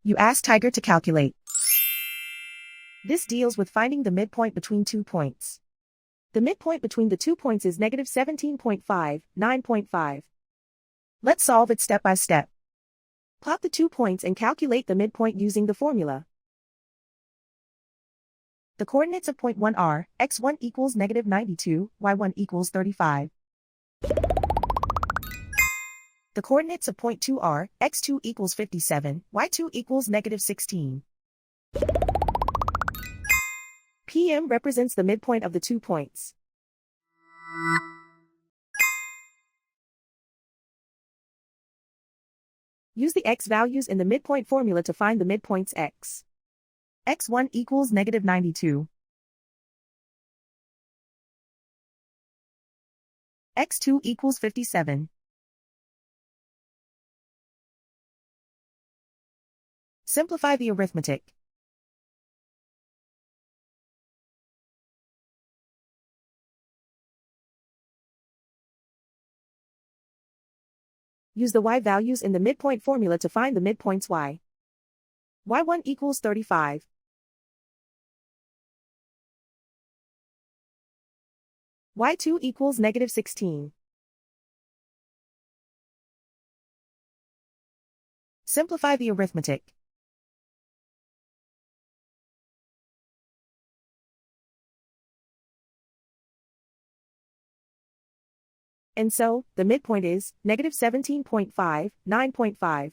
You ask Tiger to calculate. This deals with finding the midpoint between 2 points. The midpoint between the 2 points is negative 17.5, 9.5. Let's solve it step by step. Plot the 2 points and calculate the midpoint using the formula. The coordinates of point 1 are, x1 equals negative 92, y1 equals 35. The coordinates of point 2 are, x2 equals 57, y2 equals negative 16. PM represents the midpoint of the 2 points. Use the x values in the midpoint formula to find the midpoints x. x1 equals negative 92. x2 equals 57. Simplify the arithmetic. Use the y values in the midpoint formula to find the midpoints y. y1 equals 35. y2 equals negative 16. Simplify the arithmetic. And so, the midpoint is negative 17.5, 9.5.